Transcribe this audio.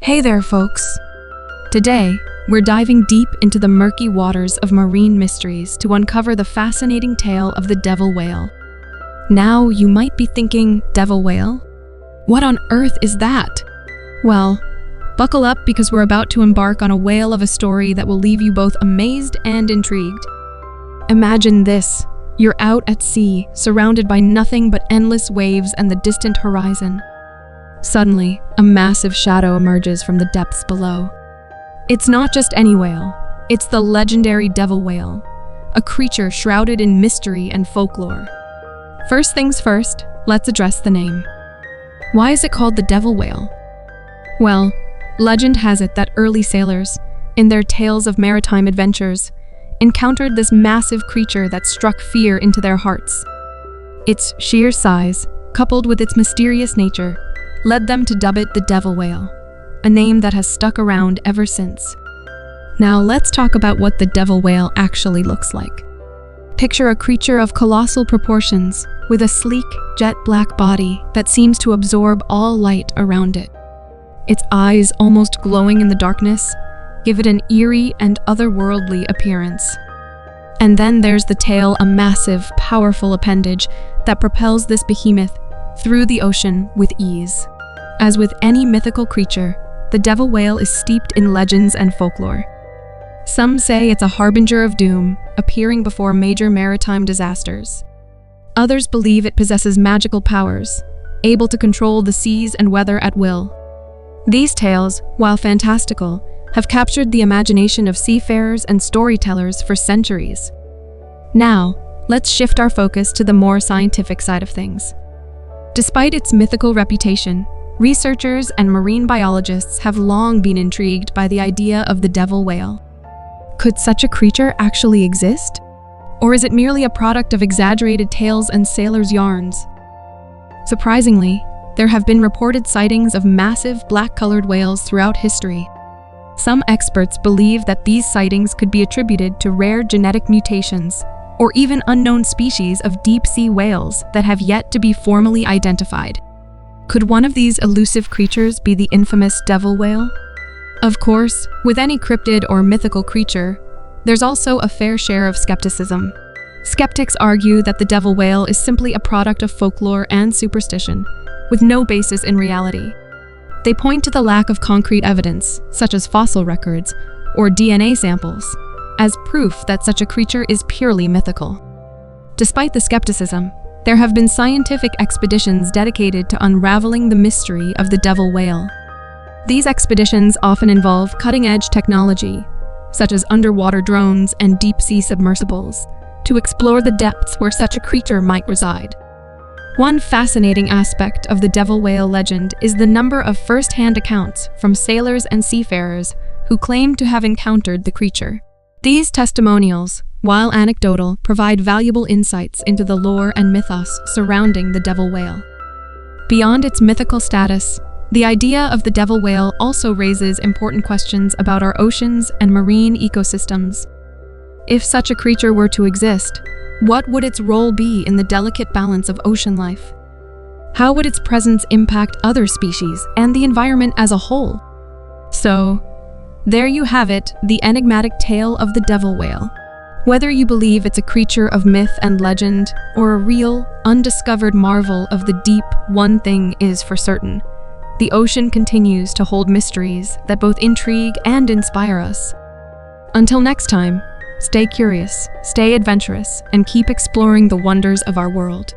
Hey there, folks. Today, we're diving deep into the murky waters of marine mysteries to uncover the fascinating tale of the devil whale. Now, you might be thinking, devil whale? What on earth is that? Well, buckle up because we're about to embark on a whale of a story that will leave you both amazed and intrigued. Imagine this. You're out at sea, surrounded by nothing but endless waves and the distant horizon. Suddenly, a massive shadow emerges from the depths below. It's not just any whale, it's the legendary devil whale, a creature shrouded in mystery and folklore. First things first, let's address the name. Why is it called the devil whale? Well, legend has it that early sailors, in their tales of maritime adventures, encountered this massive creature that struck fear into their hearts. Its sheer size, coupled with its mysterious nature, led them to dub it the devil whale, a name that has stuck around ever since. Now let's talk about what the devil whale actually looks like. Picture a creature of colossal proportions, with a sleek, jet-black body that seems to absorb all light around it. Its eyes, almost glowing in the darkness, give it an eerie and otherworldly appearance. And then there's the tail, a massive, powerful appendage that propels this behemoth through the ocean with ease. As with any mythical creature, the devil whale is steeped in legends and folklore. Some say it's a harbinger of doom, appearing before major maritime disasters. Others believe it possesses magical powers, able to control the seas and weather at will. These tales, while fantastical, have captured the imagination of seafarers and storytellers for centuries. Now, let's shift our focus to the more scientific side of things. Despite its mythical reputation, researchers and marine biologists have long been intrigued by the idea of the devil whale. Could such a creature actually exist? Or is it merely a product of exaggerated tales and sailors' yarns? Surprisingly, there have been reported sightings of massive black-colored whales throughout history. Some experts believe that these sightings could be attributed to rare genetic mutations, or even unknown species of deep-sea whales that have yet to be formally identified. Could one of these elusive creatures be the infamous devil whale? Of course, with any cryptid or mythical creature, there's also a fair share of skepticism. Skeptics argue that the devil whale is simply a product of folklore and superstition, with no basis in reality. They point to the lack of concrete evidence, such as fossil records or DNA samples, as proof that such a creature is purely mythical. Despite the skepticism, there have been scientific expeditions dedicated to unraveling the mystery of the devil whale. These expeditions often involve cutting-edge technology, such as underwater drones and deep-sea submersibles, to explore the depths where such a creature might reside. One fascinating aspect of the devil whale legend is the number of first-hand accounts from sailors and seafarers who claim to have encountered the creature. These testimonials, while anecdotal, provide valuable insights into the lore and mythos surrounding the devil whale. Beyond its mythical status, the idea of the devil whale also raises important questions about our oceans and marine ecosystems. If such a creature were to exist, what would its role be in the delicate balance of ocean life? How would its presence impact other species and the environment as a whole? So, there you have it, the enigmatic tale of the devil whale. Whether you believe it's a creature of myth and legend, or a real, undiscovered marvel of the deep, one thing is for certain: the ocean continues to hold mysteries that both intrigue and inspire us. Until next time, stay curious, stay adventurous, and keep exploring the wonders of our world.